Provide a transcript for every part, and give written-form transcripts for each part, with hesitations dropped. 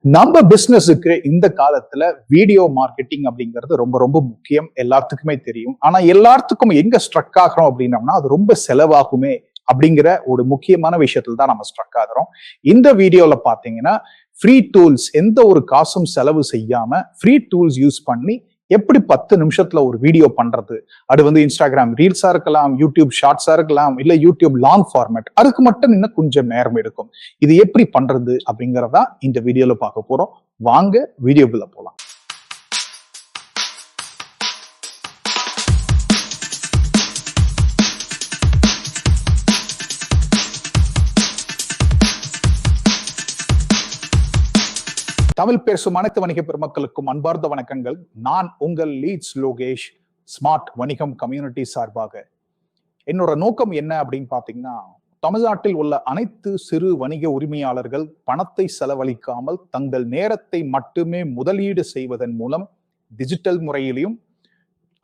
நம்ம பிசினஸுக்கு இந்த காலத்துல வீடியோ மார்க்கெட்டிங் அப்படிங்கிறது ரொம்ப ரொம்ப முக்கியம். எல்லாத்துக்குமே தெரியும். ஆனா எல்லாத்துக்கும் எங்க ஸ்ட்ரக் ஆகிறோம் அப்படின்னம்னா அது ரொம்ப செலவாகுமே அப்படிங்கிற ஒரு முக்கியமான விஷயத்துல தான் நம்ம ஸ்ட்ரக் ஆகிறோம். இந்த வீடியோல பாத்தீங்கன்னா ஃப்ரீ டூல்ஸ், எந்த ஒரு காசும் செலவு செய்யாம ஃப்ரீ டூல்ஸ் யூஸ் பண்ணி எப்படி 10 நிமிஷத்துல ஒரு வீடியோ பண்றது. அது வந்து இன்ஸ்டாகிராம் ரீல்ஸா இருக்கலாம், யூடியூப் ஷார்ட்ஸா இருக்கலாம், இல்ல யூடியூப் லாங் ஃபார்மேட். அதுக்கு மட்டும் இன்னும் கொஞ்சம் நேரம் எடுக்கும். இது எப்படி பண்றது அப்படிங்கறதா இந்த வீடியோல பார்க்க போறோம். வாங்க வீடியோக்குள்ள போலாம். தமிழ் பேசும் அனைத்து வணிக பெருமக்களுக்கும் அன்பார்ந்த வணக்கங்கள். நான் உங்கள் லீட்ஸ் லோகேஷ், ஸ்மார்ட் வணிகம் கம்யூனிட்டி சார்பாக. என்னோட நோக்கம் என்ன அப்படின்னு பாத்தீங்கன்னா, தமிழ்நாட்டில் உள்ள அனைத்து சிறு வணிக உரிமையாளர்கள் பணத்தை செலவழிக்காமல் தங்கள் நேரத்தை மட்டுமே முதலீடு செய்வதன் மூலம் டிஜிட்டல் முறையிலும்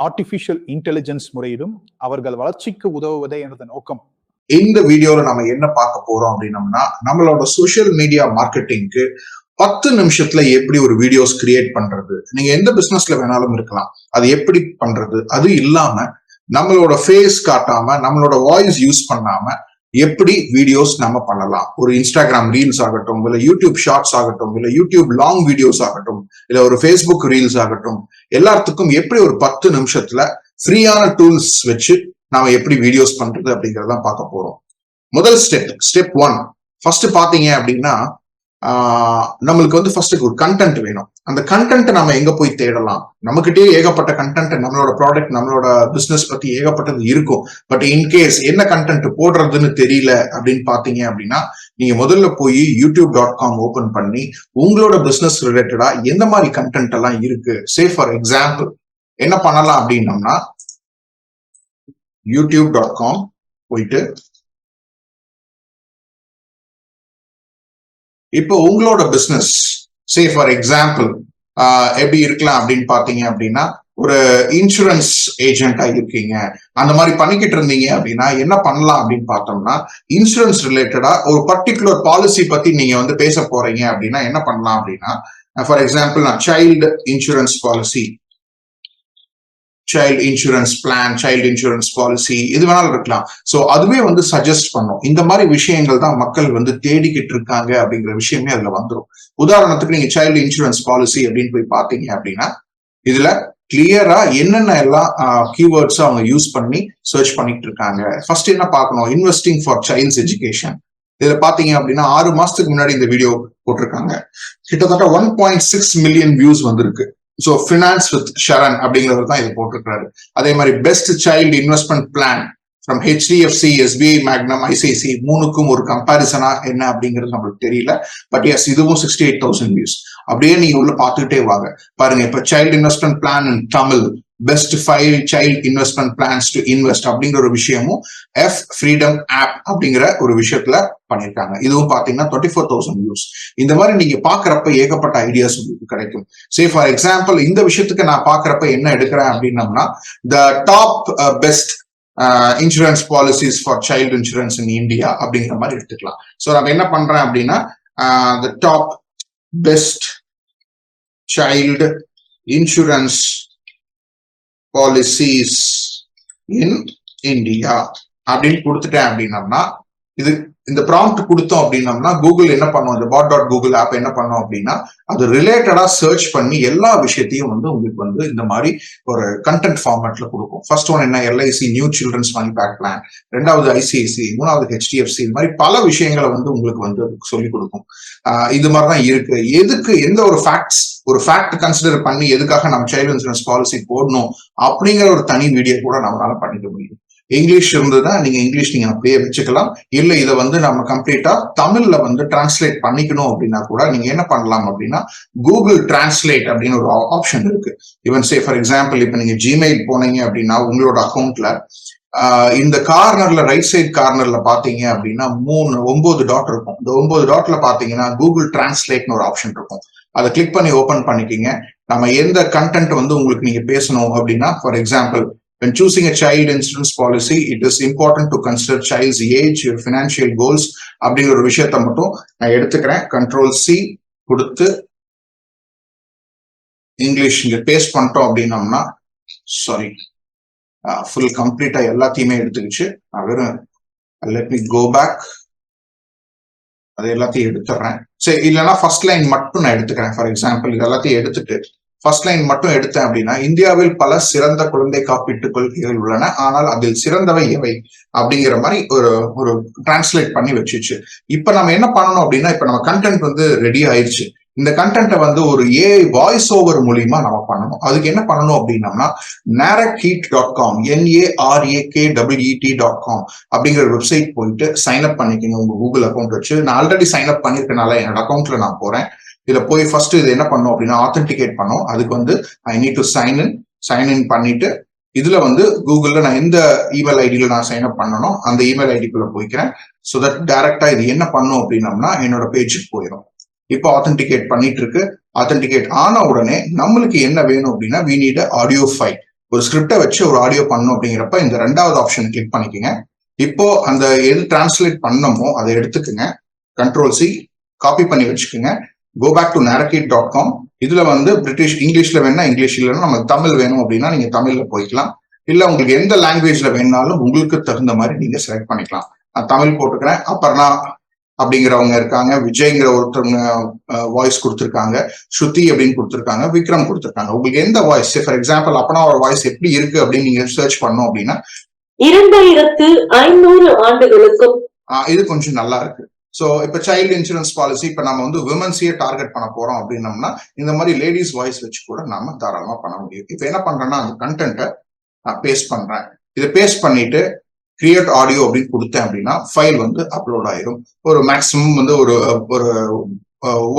ஆர்டிபிஷியல் இன்டெலிஜென்ஸ் முறையிலும் அவர்கள் வளர்ச்சிக்கு உதவுவதே எனது நோக்கம். இந்த வீடியோல நம்ம என்ன பார்க்க போறோம் அப்படின்னம்னா, நம்மளோட சோசியல் மீடியா மார்க்கெட்டிங்க்கு 10 நிமிஷத்துல எப்படி ஒரு வீடியோஸ் கிரியேட் பண்றது. நீங்க எந்த பிசினஸ்ல வேணாலும் இருக்கலாம், அது எப்படி பண்றது. அது இல்லாம நம்மளோட ஃபேஸ் காட்டாம, நம்மளோட வாய்ஸ் யூஸ் பண்ணாம எப்படி வீடியோஸ் நம்ம பண்ணலாம். ஒரு இன்ஸ்டாகிராம் ரீல்ஸ் ஆகட்டும், இல்ல யூடியூப் ஷார்ட்ஸ் ஆகட்டும், இல்ல யூடியூப் லாங் வீடியோஸ் ஆகட்டும், இல்ல ஒரு ஃபேஸ்புக் ரீல்ஸ் ஆகட்டும், எல்லாத்துக்கும் எப்படி ஒரு 10 நிமிஷத்துல ஃப்ரீயான டூல்ஸ் வச்சு நாம எப்படி வீடியோஸ் பண்றது அப்படிங்கறத பார்க்க போறோம். முதல் ஸ்டெப் 1 ஃபர்ஸ்ட் பாத்தீங்க அப்படின்னா, நம்மளுக்கு வந்து ஃபர்ஸ்ட் ஒரு கண்டென்ட் வேணும். அந்த கண்டென்ட் நம்ம எங்க போய் தேடலாம்? நம்மகிட்டயே ஏகப்பட்ட கண்டென்ட், நம்மளோட ப்ராடக்ட், நம்மளோட பிசினஸ் பத்தி ஏகப்பட்டது இருக்கும். பட் இன்கேஸ் என்ன கண்டென்ட் போடுறதுன்னு தெரியல அப்படின்னு பாத்தீங்க அப்படின்னா, நீங்க முதல்ல போய் youtube.com ஓபன் பண்ணி உங்களோட பிசினஸ் ரிலேட்டடா எந்த மாதிரி கண்டென்ட் எல்லாம் இருக்கு. சே ஃபார் எக்ஸாம்பிள் என்ன பண்ணலாம் அப்படின்னம்னா, youtube.com போயிட்டு இப்போ உங்களோட பிசினஸ் சே ஃபார் எக்ஸாம்பிள் எப்படி இருக்கலாம் அப்படின்னு பாத்தீங்க அப்படின்னா, ஒரு இன்சூரன்ஸ் ஏஜென்டா இருக்கீங்க, அந்த மாதிரி பண்ணிக்கிட்டு இருந்தீங்க அப்படின்னா என்ன பண்ணலாம் அப்படின்னு பார்த்தோம்னா, இன்சூரன்ஸ் ரிலேட்டடா ஒரு பர்டிகுலர் பாலிசி பத்தி நீங்க வந்து பேச போறீங்க அப்படின்னா என்ன பண்ணலாம் அப்படின்னா, ஃபார் எக்ஸாம்பிள் நான் child insurance policy, child insurance plan, child insurance policy, இது வேணாலும் இருக்கலாம். சோ அதுவே வந்து சஜஸ்ட் பண்ணும். இந்த மாதிரி விஷயங்கள் தான் மக்கள் வந்து தேடிக்கிட்டு இருக்காங்க அப்படிங்கிற விஷயமே அதுல வந்துடும். உதாரணத்துக்கு நீங்க சைல்டு இன்சூரன்ஸ் பாலிசி அப்படின்னு போய் பாத்தீங்க அப்படின்னா, இதுல கிளியரா என்னென்ன எல்லாம் கீவேர்ட்ஸ் அவங்க யூஸ் பண்ணி சர்ச் பண்ணிட்டு இருக்காங்க. ஃபர்ஸ்ட் என்ன பார்க்கணும், இன்வெஸ்டிங் ஃபார் சைல்ட்ஸ் எஜுகேஷன். இதுல பாத்தீங்க அப்படின்னா 6 மாசத்துக்கு முன்னாடி இந்த வீடியோ போட்டிருக்காங்க. கிட்டத்தட்ட 1.6 மில்லியன் வியூஸ் வந்திருக்கு. ஸோ ஃபினான்ஸ் வித் ஷரண் அப்படிங்கிறவர் தான் இது போட்டிருக்காரு. அதே மாதிரி best child investment plan from HDFC, SBI, Magnum, ICICI, மூணுக்கும் ஒரு கம்பாரிசனா என்ன அப்படிங்கிறது நம்மளுக்கு தெரியல. பட் எஸ், இதுவும் 68,000 வியூஸ். அப்படியே நீங்க உள்ள பார்த்துக்கிட்டே வாங்க. பாருங்க, இப்ப child investment plan in Tamil, best 5 child investment plans to invest அப்படிங்கிற ஒரு விஷயமும் F ஃப்ரீடம் ஆப் அப்படிங்கிற ஒரு விஷயத்துல பண்ணிருக்காங்க. இதுவும் பாத்தீங்கன்னா 24,000 வியூஸ். இந்த மாதிரி நீங்க பாக்குறப்ப ஏகப்பட்ட ஐடியாஸ் உங்களுக்கு கிடைக்கும். சே ஃபார் எக்ஸாம்பிள் இந்த விஷயத்துக்கு நான் பாக்குறப்ப என்ன எடுக்கிறேன் அப்படின்னம்னா, the top best insurance policies for child insurance in India அப்படிங்கிற மாதிரி எடுத்துக்கலாம். ஸோ நம்ம என்ன பண்றேன் அப்படின்னா, the top best child insurance policies in India அப்படின்னு கொடுத்துட்டேன் அப்படின்னம்னா, இது இந்த ப்ராம்ப்ட் கொடுத்தோம் அப்படின்னம்னா கூகுள் என்ன பண்ணும், இந்த bot.google ஆப் என்ன பண்ணும் அப்படின்னா, அது ரிலேட்டடா சர்ச் பண்ணி எல்லா விஷயத்தையும் வந்து உங்களுக்கு வந்து இந்த மாதிரி ஒரு கண்டென்ட் ஃபார்மேட்ல கொடுக்கும். ஃபர்ஸ்ட் ஒன் என்ன, LIC new children's money back plan, ரெண்டாவது ICICI, மூணாவது HDFC, இந்த மாதிரி பல விஷயங்களை வந்து உங்களுக்கு வந்து சொல்லிக் கொடுக்கும். இது மாதிரிதான் இருக்கு. எதுக்கு எந்த ஒரு ஃபேக்ட் கன்சிடர் பண்ணி எதுக்காக நம்ம சைல்டு இன்சூரன்ஸ் பாலிசி போடணும் அப்படிங்கிற ஒரு தனி வீடியோ கூட நம்மளால பண்ணிக்க முடியும். இங்கிலீஷ் இருந்ததுன்னா நீங்க இங்கிலீஷ் நீங்க அப்படியே வச்சுக்கலாம். இல்ல இதை வந்து நம்ம கம்ப்ளீட்டா தமிழ்ல வந்து டிரான்ஸ்லேட் பண்ணிக்கணும் அப்படின்னா கூட நீங்க என்ன பண்ணலாம் அப்படின்னா, கூகுள் டிரான்ஸ்லேட் அப்படின்னு ஒரு ஆப்ஷன் இருக்கு. ஈவன் சே ஃபார் எக்ஸாம்பிள் இப்ப நீங்க ஜிமெயில் போனீங்க அப்படின்னா உங்களோட அக்கௌண்ட்ல இந்த கார்னர்ல, ரைட் சைட் கார்னர்ல பாத்தீங்க அப்படின்னா 9 டாட் இருக்கும். இந்த 9 டாட்ல பாத்தீங்கன்னா கூகுள் டிரான்ஸ்லேட்னு ஒரு ஆப்ஷன் இருக்கும். அதை கிளிக் பண்ணி ஓபன் பண்ணிக்கிங்க. நம்ம எந்த கண்டென்ட் வந்து உங்களுக்கு நீங்க பேசணும் அப்படின்னா, for example, when choosing a child insurance policy, it is important to consider child's age, your financial goals அப்படிங்கிற ஒரு விஷயத்த மட்டும் நான் எடுத்துக்கிறேன். Control C, கொடுத்து இங்கிலீஷ் இங்க பேஸ்ட் பண்ணிட்டோம் அப்படின்னம்னா, சாரி, ஃபுல் கம்ப்ளீட்டா எல்லாத்தையுமே எடுத்துக்கிச்சு. வெறும் லெட் மீ கோ பேக், அது எல்லாத்தையும் எடுத்துடுறேன். சரி, இல்லைன்னா ஃபர்ஸ்ட் லைன் மட்டும் நான் எடுத்துக்கிறேன். ஃபார் எக்ஸாம்பிள் இது எல்லாத்தையும் எடுத்துட்டு ஃபர்ஸ்ட் லைன் மட்டும் எடுத்தேன் அப்படின்னா, இந்தியாவில் பல சிறந்த குழந்தை காப்பீட்டு கொள்கைகள் உள்ளன, ஆனால் அதில் சிறந்தவை எவை அப்படிங்கிற மாதிரி ஒரு ஒரு டிரான்ஸ்லேட் பண்ணி வச்சுச்சு. இப்ப நம்ம என்ன பண்ணணும் அப்படின்னா, இப்ப நம்ம கண்டென்ட் வந்து ரெடி ஆயிடுச்சு. இந்த கண்டென்ட்டை வந்து ஒரு ஏஐ வாய்ஸ் ஓவர் மூலியமா நம்ம பண்ணணும். அதுக்கு என்ன பண்ணணும் அப்படின்னம்னா, narakheat.com NARAKEET.com அப்படிங்கிற வெப்சைட் போயிட்டு சைன் அப் பண்ணிக்கணும் உங்க கூகுள் அக்கௌண்ட் வச்சு. நான் ஆல்ரெடி சைன் அப் பண்ணிருக்கனால என்னோட அக்கௌண்ட்ல நான் போறேன். இதுல போய் ஃபர்ஸ்ட் இது என்ன பண்ணும் அப்படின்னா, ஆத்தென்டிகேட் பண்ணும். அதுக்கு வந்து I need to sign in பண்ணிட்டு, இதுல வந்து கூகுள்ல நான் எந்த இமெயில் ஐடியில நான் சைன் அப் பண்ணணும் அந்த இமெயில் ஐடிக்குள்ள போய்க்கிறேன். ஸோ தட் டைரக்டா இது என்ன பண்ணும் அப்படின்னம்னா, என்னோட பேஜுக்கு போயிடும். இப்போ ஆத்தென்டிகேட் பண்ணிட்டு இருக்கு. ஆத்தென்டிகேட் ஆன உடனே நம்மளுக்கு என்ன வேணும் அப்படின்னா, we need a audio file. ஒரு ஸ்கிரிப்டை வச்சு ஒரு ஆடியோ பண்ணணும் அப்படிங்கிறப்ப இந்த ரெண்டாவது ஆப்ஷன் கிளிக் பண்ணிக்கோங்க. இப்போ அந்த எது டிரான்ஸ்லேட் பண்ணமோ அதை எடுத்துக்கோங்க, Ctrl+C காப்பி பண்ணி வச்சுக்கோங்க. Go back to narakheet.com. இதுல வந்து பிரிட்டிஷ் இங்கிலீஷ்ல வேணா இங்கிலீஷ், இல்லைன்னா நமக்கு தமிழ் வேணும் அப்படின்னா நீங்க தமிழ்ல போய்க்கலாம். இல்ல உங்களுக்கு எந்த லாங்குவேஜ்ல வேணாலும் உங்களுக்கு தகுந்த மாதிரி நீங்க செலக்ட் பண்ணிக்கலாம். நான் தமிழ் போட்டுக்கிறேன். அப்புறம்னா அப்படிங்கிறவங்க இருக்காங்க, விஜய்ங்கிற ஒருத்தவங்க வாய்ஸ் கொடுத்துருக்காங்க, ஸ்ருதி அப்படின்னு கொடுத்துருக்காங்க, விக்ரம் கொடுத்துருக்காங்க. உங்களுக்கு எந்த வாய்ஸ், ஃபார் எக்ஸாம்பிள் அப்பனா ஒரு வாய்ஸ் எப்படி இருக்கு அப்படின்னு நீங்க சர்ச் பண்ணோம் அப்படின்னா, 2500 ஆண்டுகளுக்கும் இது கொஞ்சம் நல்லா இருக்கு. சோ இப்ப சைல்டு இன்சூரன்ஸ் பாலிசி இப்ப நம்ம வந்து விமன்ஸையே டார்கெட் பண்ண போறோம் அப்படின்னம்னா, இந்த மாதிரி லேடிஸ் வாய்ஸ் வச்சு கூட நம்ம தாராளமா பண்ண முடியும். இப்ப என்ன பண்றேன்னா, அந்த கண்டென்ட்டை நான் பேஸ்ட் பண்றேன். இதை பேஸ்ட் பண்ணிட்டு கிரியேட் ஆடியோ அப்படின்னு கொடுத்தேன் அப்படின்னா ஃபைல் வந்து அப்லோட் ஆயிரும். ஒரு மேக்சிமம் வந்து ஒரு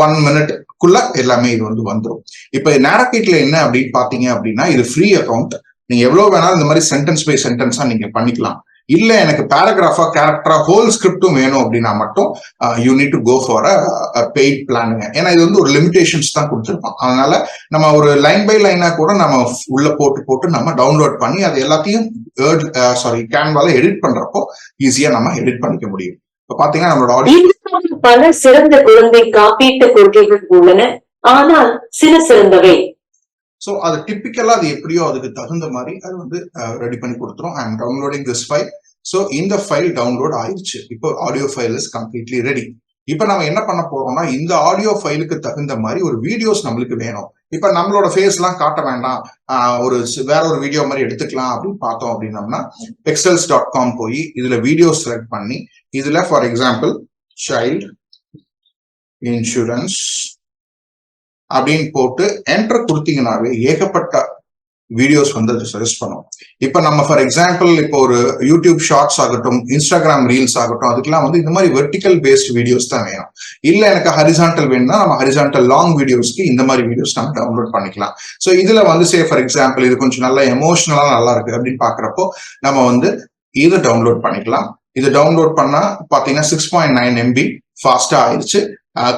1 மினிட்குள்ள எல்லாமே இது வந்து வந்துடும். இப்ப நாரகீட்ல என்ன அப்படின்னு பாத்தீங்க அப்படின்னா, இது ஃப்ரீ அக்கௌண்ட். நீங்க எவ்வளவு வேணாலும் இந்த மாதிரி சென்டென்ஸ் பை சென்டென்ஸா நீங்க பண்ணிக்கலாம். இல்ல எனக்கு பேராகிராஃபா கேரக்டரா ஹோல் ஸ்கிரிப்டும் வேணும் அப்படின்னா மட்டும் you need to go for a paid பிளானுங்க. ஏன்னா இது வந்து ஒரு லிமிடேஷன்ஸ் தான் கொடுத்துருப்போம். அதனால நம்ம ஒரு லைன் பை லைனா கூட நம்ம உள்ள போட்டு நம்ம டவுன்லோட் பண்ணி அது எல்லாத்தையும் கேன்வால எடிட் பண்றப்போ ஈஸியா நம்ம எடிட் பண்ணிக்க முடியும். இப்ப பாத்தீங்கன்னா நம்மளோட ஆடியோ பல சிறந்த குழந்தை காப்பீட்டு கொள்கைகள் உள்ளன, ஆனால் சில சிறந்தவை. ஸோ அது டிப்பிக்கலா அது எப்படியோ அதுக்கு தகுந்த மாதிரி அது வந்து ரெடி பண்ணி கொடுத்துரும். I am downloading this file. So இந்த ஃபைல் டவுன்லோட் ஆயிடுச்சு. இப்போ audio file is completely ready. இப்ப நம்ம என்ன பண்ண போறோம்னா, இந்த ஆடியோ ஃபைலுக்கு தகுந்த மாதிரி ஒரு வீடியோஸ் நம்மளுக்கு வேணும். இப்ப நம்மளோட ஃபேஸ் எல்லாம் காட்ட வேண்டாம், வேற ஒரு வீடியோ மாதிரி எடுத்துக்கலாம் அப்படின்னு பார்த்தோம் அப்படின்னம்னா, pexels.com போய் இதுல வீடியோ செலக்ட் பண்ணி இதுல ஃபார் எக்ஸாம்பிள் சைல்டு இன்சூரன்ஸ் அப்படின்னு போட்டு என்டர் கொடுத்தீங்கன்னாவே ஏகப்பட்ட வீடியோஸ் வந்து அது சஜஸ்ட் பண்ணும். இப்ப நம்ம ஃபார் எக்ஸாம்பிள் இப்போ ஒரு யூடியூப் ஷார்ட்ஸ் ஆகட்டும், இன்ஸ்டாகிராம் ரீல்ஸ் ஆகட்டும், அதுக்கெல்லாம் வந்து இந்த மாதிரி வெர்டிக்கல் பேஸ்ட் வீடியோஸ் தான் வேணும். இல்ல எனக்கு ஹரிசான்டல் வேணும்னா நம்ம ஹரிசான்டல் லாங் வீடியோஸ்க்கு இந்த மாதிரி வீடியோஸ் நம்ம டவுன்லோட் பண்ணிக்கலாம். ஸோ இதுல வந்து சே ஃபார் எக்ஸாம்பிள் இது கொஞ்சம் நல்லா எமோஷனலா நல்லா இருக்கு அப்படின்னு பாக்குறப்போ நம்ம வந்து இதை டவுன்லோட் பண்ணிக்கலாம். இது டவுன்லோட் பண்ணா பாத்தீங்கன்னா 6.9 MB ஃபாஸ்டா ஆயிடுச்சு.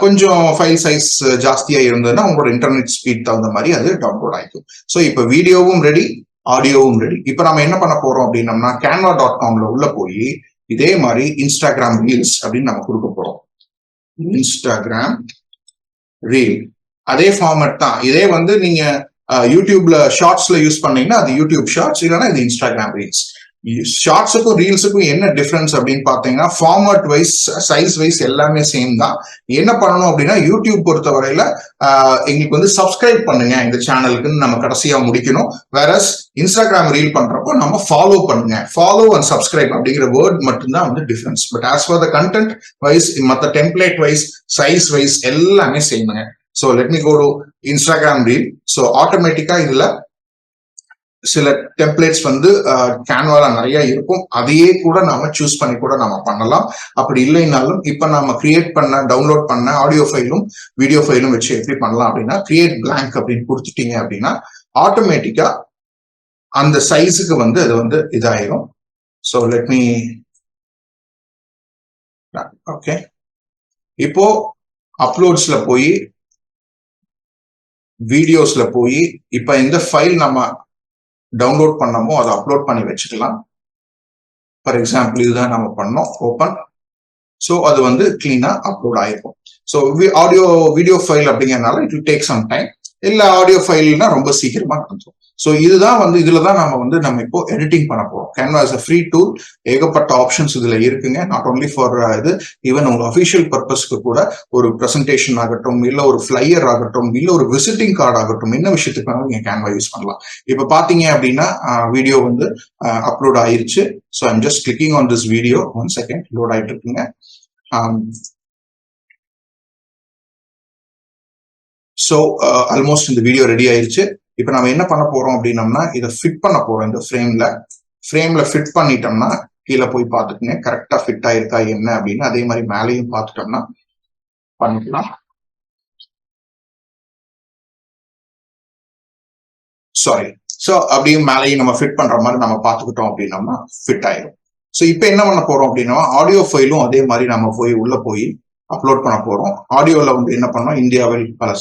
கொஞ்சம் ஃபைல் சைஸ் ஜாஸ்தியா இருந்ததுன்னா உங்களோட இன்டர்நெட் ஸ்பீட் தகுந்த மாதிரி அது டவுன்லோட் ஆயிடும். ஸோ இப்போ வீடியோவும் ரெடி, ஆடியோவும் ரெடி. இப்போ நம்ம என்ன பண்ண போறோம் அப்படின்னம்னா, canva.comல உள்ள போய் இதே மாதிரி இன்ஸ்டாகிராம் ரீல்ஸ் அப்படின்னு நம்ம கொடுக்க போறோம். இன்ஸ்டாகிராம் ரீல் அதே ஃபார்மேட் தான். இதே வந்து நீங்க யூடியூப்ல ஷார்ட்ஸ்ல யூஸ் பண்ணீங்கன்னா அது யூடியூப் ஷார்ட்ஸ், இல்லைன்னா இது இன்ஸ்டாகிராம் ரீல்ஸ். ஷார்ட்ஸுக்கும் ரீல்ஸுக்கும் என்ன டிஃபரன்ஸ் அப்படின்னு பாத்தீங்கன்னா, ஃபார்மட் வைஸ் சைஸ் வைஸ் எல்லாமே சேம் தான். என்ன பண்ணணும் அப்படின்னா, யூடியூப் பொறுத்த வரையில எங்களுக்கு வந்து சப்ஸ்கிரைப் பண்ணுங்க இந்த சேனலுக்குன்னு நம்ம கடைசியா முடிக்கணும். வேறஸ் இன்ஸ்டாகிராம் ரீல் பண்றப்போ நம்ம ஃபாலோ பண்ணுங்க, ஃபாலோ அண்ட் சப்ஸ்கிரைப் அப்படிங்கிற வேர்ட் மட்டும்தான் வந்து difference. But as far the content wise, மற்ற டெம்ப்ளேட் வைஸ், சைஸ் வைஸ் எல்லாமே சேமுங்க. So let me go to Instagram reel. So ஆட்டோமேட்டிக்கா இதுல சில டெம்ப்ளேட்ஸ் வந்து கேன்வால நிறைய இருக்கும். அதையே கூட நாம சூஸ் பண்ணி கூட நாம பண்ணலாம். அப்படி இல்லைனாலும் இப்ப நாம கிரியேட் பண்ண டவுன்லோட் பண்ண ஆடியோ ஃபைலும் வீடியோ ஃபைலும் வச்சு எப்படி பண்ணலாம் அப்படின்னா, கிரியேட் பிளாங்க் அப்படின்னு கொடுத்துட்டீங்க அப்படின்னா ஆட்டோமேட்டிக்கா அந்த சைஸுக்கு வந்து அது வந்து இதாயிரும். So let me okay. இப்போ அப்லோட்ஸ்ல போய் வீடியோஸ்ல போய் இப்ப இந்த ஃபைல் நம்ம டவுன்லோட் பண்ணமோ அதை அப்லோட் பண்ணி வச்சுக்கலாம். ஃபார் எக்ஸாம்பிள் இதுதான் நம்ம பண்ணோம், ஓப்பன். ஸோ அது வந்து கிளீனா அப்லோட் ஆயிருக்கும். ஸோ வீடியோ ஃபைல் அப்படிங்கிறதுனால it will take some time. இல்ல ஆடியோ ஃபைல்னா ரொம்ப சீக்கிரமா நடந்துடும். ஸோ இதுதான் வந்து இதுலதான் நம்ம இப்போ எடிட்டிங் பண்ண போறோம். Canva is a free tool. ஏகப்பட்ட ஆப்ஷன்ஸ் இதுல இருக்குங்க. நாட் ஓன்லி ஃபார் இது, ஈவன் உங்க அஃபிஷியல் பர்பஸ்க்கு கூட ஒரு பிரசன்டேஷன் ஆகட்டும், இல்ல ஒரு ஃபிளையர் ஆகட்டும், இல்ல ஒரு விசிட்டிங் கார்டு ஆகட்டும், என்ன விஷயத்துக்கு வேணாலும் நீங்க கேன்வா யூஸ் பண்ணலாம். இப்ப பாத்தீங்க அப்படின்னா வீடியோ வந்து அப்லோட் ஆயிருச்சு. So I'm just clicking on this video. 1 second load ஆயிட்டு இருக்குங்க. ஸோ ஆல்மோஸ்ட் இந்த வீடியோ ரெடி ஆயிருச்சு. இப்போ நம்ம என்ன பண்ண போறோம் அப்படின்னம்னா இதை ஃபிட் பண்ண போறோம். இந்த ஃப்ரேம்ல ஃபிட் பண்ணிட்டோம்னா கீழே போய் பார்த்துட்டுங்க கரெக்டா ஃபிட் ஆயிருக்கா என்ன அப்படின்னு. அதே மாதிரி மேலேயும் பார்த்துட்டோம்னா பண்ணிக்கலாம். சாரி. ஸோ அப்படியே மேலேயும் நம்ம ஃபிட் பண்ற மாதிரி நம்ம பார்த்துக்கிட்டோம் அப்படின்னம்னா ஃபிட் ஆயிரும். ஸோ இப்போ என்ன பண்ண போறோம் அப்படின்னா ஆடியோ ஃபைலும் அதே மாதிரி நம்ம உள்ள போய் அப்லோட் பண்ண போறோம். ஆடியோல வந்து என்ன பண்ணோம், இந்தியாவில் பல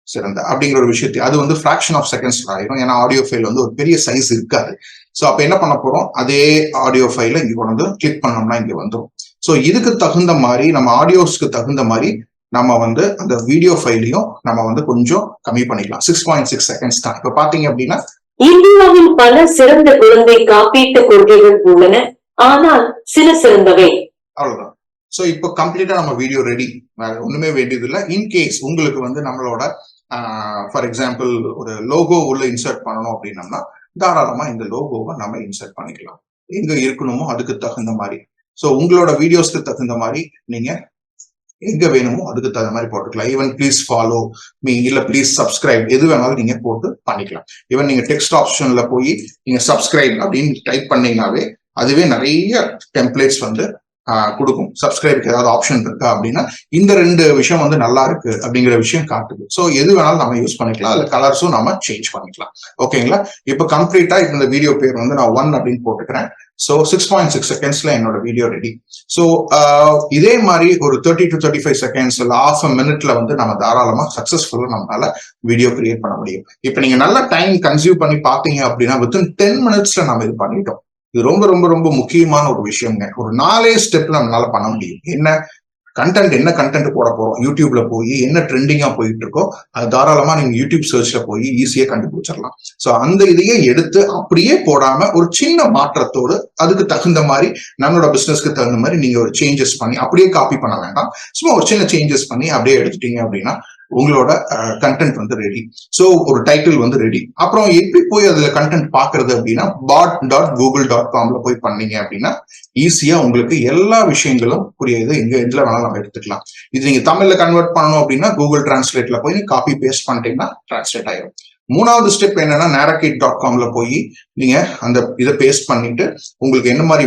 சிறந்த அப்படிங்கிற ஒரு விஷயத்தை அது வந்து ஃபிராக்ஷன் ஆஃப் செகண்ட்ஸ் ஆயிரும். ஏன்னா ஆடியோ ஃபைல் வந்து ஒரு பெரிய சைஸ் இருக்காது. ஸோ அப்ப என்ன பண்ண போறோம், அதே ஆடியோ ஃபைல இங்க கொண்டு வந்து கிளிக் பண்ணோம்னா இங்க வந்துடும். ஸோ இதுக்கு தகுந்த மாதிரி நம்ம ஆடியோஸ்க்கு தகுந்த மாதிரி நம்ம வந்து அந்த வீடியோ ஃபைலையும் நம்ம வந்து கொஞ்சம் கம்மி பண்ணிக்கலாம். 6.6 செகண்ட்ஸ் தான். இப்ப பாத்தீங்க அப்படின்னா இந்தியாவில் பல சிறந்த குழந்தை காப்பீட்டு கொள்கைகள் உள்ளன, ஆனால் சில சிறந்தவை. அவ்வளவுதான். ஸோ இப்போ கம்ப்ளீட்டா நம்ம வீடியோ ரெடி. வேற ஒண்ணுமே வேண்டியது இல்லை. இன்கேஸ் உங்களுக்கு வந்து நம்மளோட ஃபார் எக்ஸாம்பிள் ஒரு லோகோ உள்ள இன்சர்ட் பண்ணணும் அப்படின்னம்னா தாராளமா இந்த லோகோவை நம்ம இன்சர்ட் பண்ணிக்கலாம். எங்க இருக்கணுமோ அதுக்கு தகுந்த மாதிரி. ஸோ உங்களோட வீடியோஸ்க்கு தகுந்த மாதிரி நீங்க எங்க வேணுமோ அதுக்கு தகுந்த மாதிரி போட்டுக்கலாம். ஈவன் ப்ளீஸ் ஃபாலோ மீ, இல்ல ப்ளீஸ் சப்ஸ்கிரைப், எது வேணாலும் நீங்க போட்டு பண்ணிக்கலாம். ஈவன் நீங்க டெக்ஸ்ட் ஆப்ஷன்ல போய் நீங்க சப்ஸ்கிரைப் அப்படின்னு டைப் பண்ணீங்கன்னாவே அதுவே நிறைய டெம்ப்ளேட்ஸ் வந்து கொடுக்கும். சப்ஸ்கிரைப்க்கு ஏதாவது ஆப்ஷன் இருக்கா அப்படின்னா இந்த 2 விஷயம் வந்து நல்லா இருக்கு அப்படிங்கிற விஷயம் காட்டுது. ஸோ எது வேணாலும் நம்ம யூஸ் பண்ணிக்கலாம். அதுல கலர்ஸும் நம்ம சேஞ்ச் பண்ணிக்கலாம். ஓகேங்களா? இப்போ கம்ப்ளீட்டா இந்த வீடியோ பேர் வந்து நான் 1 அப்படின்னு போட்டுக்கிறேன். ஸோ 6.6 செகண்ட்ஸ்ல என்னோட வீடியோ ரெடி. ஸோ இதே மாதிரி ஒரு 30 to 35 செகண்ட்ஸ் இல்ல half a minute வந்து நம்ம தாராளமா சக்சஸ்ஃபுல்லா நம்மளால வீடியோ கிரியேட் பண்ண முடியும். இப்போ நீங்க நல்ல டைம் கன்சியூம் பண்ணி பாத்தீங்க அப்படின்னா வித்தின் 10 மினிட்ஸ்ல நம்ம இது பண்ணிட்டோம். இது ரொம்ப ரொம்ப ரொம்ப முக்கியமான ஒரு விஷயங்க. ஒரு 4 ஸ்டெப்ல நம்மளால பண்ண முடியும். என்ன கண்டென்ட் போட போறோம், யூடியூப்ல போய் என்ன ட்ரெண்டிங்கா போயிட்டு இருக்கோ அது தாராளமா நீங்க யூடியூப் சர்ச்ல போய் ஈஸியா கண்டுபிடிச்சிடலாம். ஸோ அந்த இதையே எடுத்து அப்படியே போடாம ஒரு சின்ன மாற்றத்தோடு அதுக்கு தகுந்த மாதிரி நம்மளோட பிசினஸ்க்கு தகுந்த மாதிரி நீங்க ஒரு சேஞ்சஸ் பண்ணி அப்படியே காப்பி பண்ண வேண்டாம். சும்மா ஒரு சின்ன சேஞ்சஸ் பண்ணி அப்படியே எடுத்துட்டீங்க அப்படின்னா உங்களோட கண்டென்ட் வந்து ரெடி. ஸோ ஒரு டைட்டில் வந்து ரெடி. அப்புறம் எப்படி போய் அதுல கண்டென்ட் பாக்குறது அப்படின்னா bot.google.comல போய் பண்ணீங்க அப்படின்னா ஈஸியா உங்களுக்கு எல்லா விஷயங்களும் புரியுது. எதுல வேணாலும் நம்ம எடுத்துக்கலாம். இது நீங்க தமிழ்ல கன்வெர்ட் பண்ணணும் அப்படின்னா கூகுள் டிரான்ஸ்லேட்ல போய் காப்பி பேஸ்ட் பண்ணிட்டீங்கன்னா டிரான்ஸ்லேட் ஆயிடும். 3வது ஸ்டெப் என்னன்னா narrowkit.comல போய் நீங்க அந்த இதை பேஸ்ட் பண்ணிட்டு உங்களுக்கு என்ன மாதிரி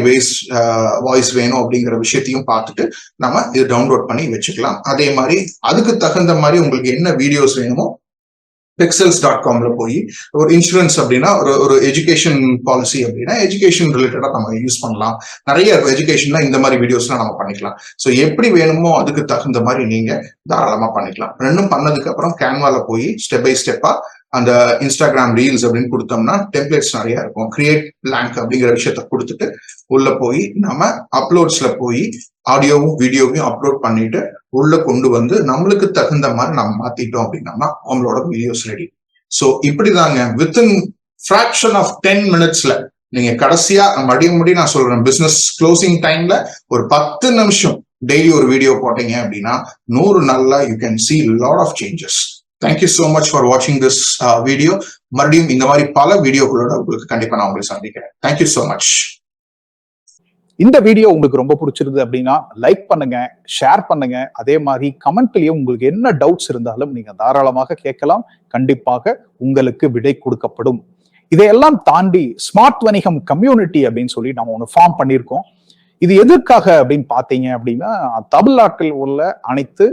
வாய்ஸ் வேணும் அப்படிங்கிற விஷயத்தையும் பார்த்துட்டு நம்ம இதை டவுன்லோட் பண்ணி வச்சுக்கலாம். அதே மாதிரி அதுக்கு தகுந்த மாதிரி உங்களுக்கு என்ன வீடியோஸ் வேணுமோ pexels.comல போய் ஒரு இன்சூரன்ஸ் அப்படின்னா ஒரு எஜுகேஷன் பாலிசி அப்படின்னா எஜுகேஷன் ரிலேட்டடா நம்ம யூஸ் பண்ணலாம். நிறைய எஜுகேஷன்ல இந்த மாதிரி வீடியோஸ்லாம் நம்ம பண்ணிக்கலாம். ஸோ எப்படி வேணுமோ அதுக்கு தகுந்த மாதிரி நீங்க தாராளமா பண்ணிக்கலாம். ரெண்டும் பண்ணதுக்கு அப்புறம் கேன்வால போய் ஸ்டெப் பை ஸ்டெப்பா அந்த இன்ஸ்டாகிராம் ரீல்ஸ் அப்படின்னு கொடுத்தோம்னா டெம்ப்ளேட்ஸ் நிறைய இருக்கும். கிரியேட் பிளாங்க் அப்படிங்கிற விஷயத்த கொடுத்துட்டு உள்ள போய் நம்ம அப்லோட்ஸ்ல போய் ஆடியோவும் வீடியோவையும் அப்லோட் பண்ணிட்டு உள்ள கொண்டு வந்து நம்மளுக்கு தகுந்த மாதிரி நம்ம மாத்திட்டோம் அப்படின்னா நம்மளோட வீடியோஸ் ரெடி. ஸோ இப்படிதாங்க வித்தின் ஃபிராக்ஷன் ஆஃப் 10 மினிட்ஸ்ல நீங்க கடைசியா மறுபடியும் நான் சொல்றேன், பிசினஸ் க்ளோசிங் டைம்ல ஒரு 10 நிமிஷம் டெய்லி ஒரு வீடியோ போட்டீங்க அப்படின்னா 100 நாள்ல you can see lot of changes. Thank you so much for watching this video. மறுபடியும் இந்த மாதிரி பல வீடியோக்களோட உங்களுக்கு கண்டிப்பா நான் உங்களை சந்திக்கிறேன். Thank you so much. இந்த வீடியோ உங்களுக்கு ரொம்ப பிடிச்சிருந்தது அப்படின்னா லைக் பண்ணுங்க, ஷேர் பண்ணுங்க. அதே மாதிரி கமெண்ட்லயும் உங்களுக்கு என்ன டவுட்ஸ் இருந்தாலும் நீங்க தாராளமாக கேட்கலாம். கண்டிப்பாக உங்களுக்கு விடை கொடுக்கப்படும். இதையெல்லாம் தாண்டி ஸ்மார்ட் வணிகம் கம்யூனிட்டி அப்படின்னு சொல்லி நம்ம ஒன்று ஃபார்ம் பண்ணியிருக்கோம். இது எதற்காக அப்படின்னு பார்த்தீங்க அப்படின்னா தமிழ்நாட்டில் உள்ள அனைத்து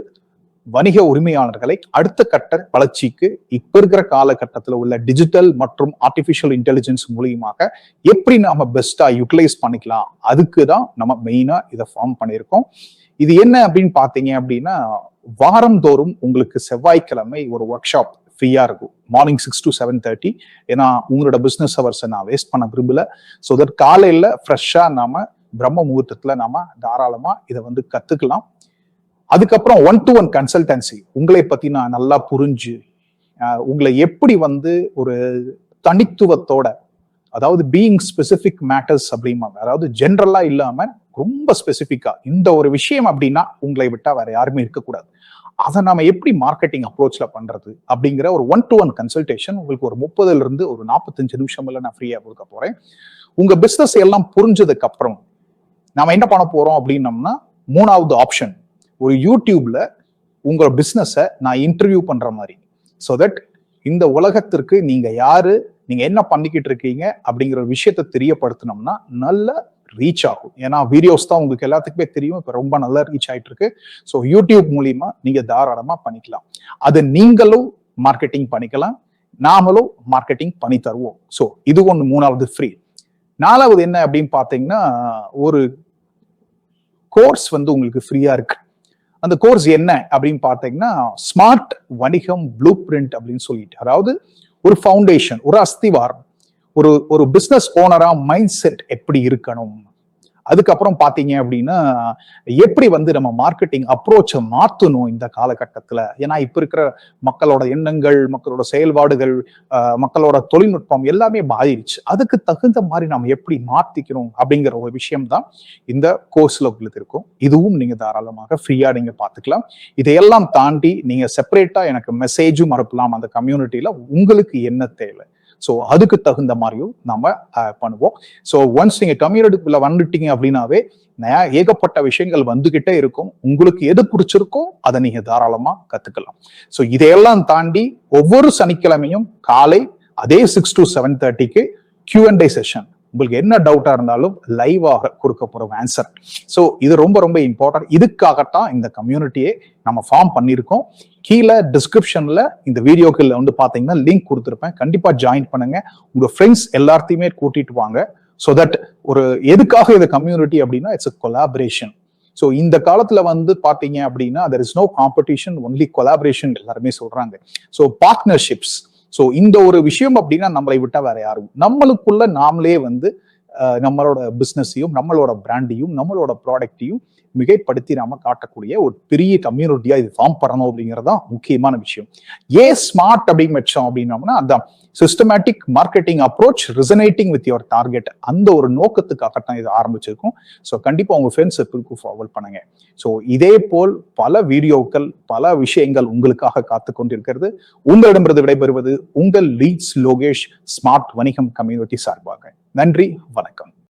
வணிக உரிமையாளர்களை அடுத்த கட்ட வளர்ச்சிக்கு இப்ப இருக்கிற காலகட்டத்தில் உள்ள டிஜிட்டல் மற்றும் ஆர்டிபிஷியல் இன்டெலிஜென்ஸ் மூலியமாக எப்படி நாம பெஸ்டா யூட்டிலைஸ் பண்ணிக்கலாம், அதுக்கு தான் நம்ம மெயினா இதை ஃபார்ம் பண்ணியிருக்கோம். இது என்ன அப்படின்னு பாத்தீங்க அப்படின்னா வாரந்தோறும் உங்களுக்கு செவ்வாய்க்கிழமை ஒரு ஒர்க் ஷாப் ஃப்ரீயா இருக்கும். Morning 6 to 7:30. ஏன்னா உங்களோட பிசினஸ் ஹவர்ஸை நான் வேஸ்ட் பண்ண விரும்பல. ஸோ தட் காலையில ஃப்ரெஷ்ஷா நாம பிரம்ம முகூர்த்தத்துல நாம தாராளமா இதை வந்து கத்துக்கலாம். அதுக்கப்புறம் 1-to-1 கன்சல்டன்சி, உங்களை பத்தி நான் நல்லா புரிஞ்சு உங்களை எப்படி வந்து ஒரு தனித்துவத்தோட, அதாவது பீயிங் ஸ்பெசிபிக் மேட்டர்ஸ் அப்படிம்பாங்க, அதாவது ஜென்ரலா இல்லாம ரொம்ப ஸ்பெசிபிக்கா இந்த ஒரு விஷயம் அப்படின்னா உங்களை விட்டா வேற யாருமே இருக்கக்கூடாது, அதை நாம எப்படி மார்க்கெட்டிங் அப்ரோச்ல பண்றது அப்படிங்கிற ஒரு 1-to-1 கன்சல்டேஷன் உங்களுக்கு ஒரு 30ல இருந்து ஒரு 45 நிமிஷம்ல நான் ஃப்ரீயா கொடுக்க போறேன். உங்க பிசினஸ் எல்லாம் புரிஞ்சதுக்கு அப்புறம் நாம என்ன பண்ண போறோம் அப்படின்னம்னா, 3வது ஆப்ஷன், ஒரு யூடியூப்ல உங்க பிசினஸை நான் இன்டர்வியூ பண்ற மாதிரி, சோ தட் இந்த உலகத்திற்கு நீங்க யாரு, நீங்க என்ன பண்ணிக்கிட்டு இருக்கீங்க அப்படிங்கிற ஒரு விஷயத்தை தெரியப்படுத்தினோம்னா நல்ல ரீச் ஆகும். ஏன்னா வீடியோஸ் தான் உங்களுக்கு எல்லாத்துக்குமே தெரியும், இப்ப ரொம்ப நல்லா ரீச் ஆயிட்டு இருக்கு. ஸோ யூடியூப் மூலியமா நீங்க தாராளமா பண்ணிக்கலாம். அது நீங்களும் மார்க்கெட்டிங் பண்ணிக்கலாம், நாமளும் மார்க்கெட்டிங் பண்ணி தருவோம். ஸோ இது ஒன்று 3வது ஃப்ரீ. 4வது என்ன அப்படின்னு பாத்தீங்கன்னா, ஒரு கோர்ஸ் வந்து உங்களுக்கு ஃப்ரீயா இருக்கு. அந்த கோர்ஸ் என்ன அப்படின்னு பாத்தீங்கன்னா, ஸ்மார்ட் வணிகம் ப்ளூ பிரிண்ட் அப்படின்னு சொல்லிட்டு, அதாவது ஒரு ஃபவுண்டேஷன், ஒரு அஸ்திவாரம், ஒரு பிசினஸ் ஓனரா மைண்ட் செட் எப்படி இருக்கணும், அதுக்கப்புறம் பாத்தீங்க அப்படின்னா எப்படி வந்து நம்ம மார்க்கெட்டிங் அப்ரோச்சை மாத்தணும் இந்த காலகட்டத்துல. ஏன்னா இப்ப இருக்கிற மக்களோட எண்ணங்கள், மக்களோட செயல்பாடுகள், மக்களோட தொழில்நுட்பம் எல்லாமே மாறிடுச்சு. அதுக்கு தகுந்த மாதிரி நம்ம எப்படி மாத்திக்கணும் அப்படிங்கிற ஒரு விஷயம் தான் இந்த கோர்ஸ்ல உங்களுக்கு இருக்கும். இதுவும் நீங்க தாராளமாக ஃப்ரீயா நீங்க பாத்துக்கலாம். இதையெல்லாம் தாண்டி நீங்க செப்பரேட்டா எனக்கு மெசேஜும் அனுப்பலாம் அந்த கம்யூனிட்டியில, உங்களுக்கு என்ன தேவை, ஸோ அதுக்கு தகுந்த மாதிரியும் நம்ம பண்ணுவோம். ஸோ ஒன்ஸ் நீங்க கம்யூனிட்டிக்குள்ள வந்துட்டீங்க அப்படின்னாவே ஏகப்பட்ட விஷயங்கள் வந்துகிட்டே இருக்கும். உங்களுக்கு எது பிடிச்சிருக்கோ அதை நீங்க தாராளமா கத்துக்கலாம். ஸோ இதையெல்லாம் தாண்டி ஒவ்வொரு சனிக்கிழமையும் காலை அதே 6 to 7:30 Q&A செஷன், உங்களுக்கு என்ன டவுட்டா இருந்தாலும் லைவாக கொடுக்க போற ஆன்சர். ஸோ இது ரொம்ப ரொம்ப இம்பார்ட்டன்ட். இதுக்காகத்தான் இந்த கம்யூனிட்டியை நம்ம ஃபார்ம் பண்ணியிருக்கோம். கீழே டிஸ்கிரிப்ஷன்ல இந்த வீடியோக்குள்ள வந்து பாத்தீங்கன்னா லிங்க் கொடுத்துருப்பேன், கண்டிப்பா ஜாயின் பண்ணுங்க. உங்க ஃப்ரெண்ட்ஸ் எல்லாத்தையுமே கூட்டிட்டு வாங்க. ஸோ தட் ஒரு எதுக்காக இந்த கம்யூனிட்டி அப்படின்னா இட்ஸ் a கொலாபரேஷன். ஸோ இந்த காலத்துல வந்து பாத்தீங்க அப்படின்னா there is no competition, only collaboration எல்லாருமே சொல்றாங்க. ஸோ பார்ட்னர்ஷிப்ஸ், ஸோ இந்த ஒரு விஷயம் அப்படின்னா நம்மளை விட்டா வேற யாரும், நம்மளுக்குள்ள நாமளே வந்து நம்மளோட பிசினஸையும் நம்மளோட பிராண்டையும் நம்மளோட ப்ராடக்டையும் மிகைப்படுத்தி நாம காட்டக்கூடிய ஒரு பெரிய கம்யூனிட்டியா இது ஃபார்ம் பண்ணணும் அப்படிங்கிறது தான் முக்கியமான விஷயம். ஏன் ஸ்மார்ட் அப்படின்னு வச்சோம் அப்படின்னோம்னா, அந்த systematic marketing approach resonating with your target, அந்த ஒரு நோக்கத்துக்காகத்தான் இது ஆரம்பிச்சிருக்கும். ஸோ கண்டிப்பா உங்க ஃப்ரெண்ட்ஸ் சர்க்கிளுக்கு ஃபார்வர்ட் பண்ணுங்க. ஸோ இதே போல் பல வீடியோக்கள், பல விஷயங்கள் உங்களுக்காக காத்து கொண்டிருக்கிறது. உங்களிடமிருந்து விடைபெறுவது உங்கள் லீட்ஸ் லோகேஷ், ஸ்மார்ட் வணிகம் கம்யூனிட்டி சார்பாக. நன்றி, வணக்கம்.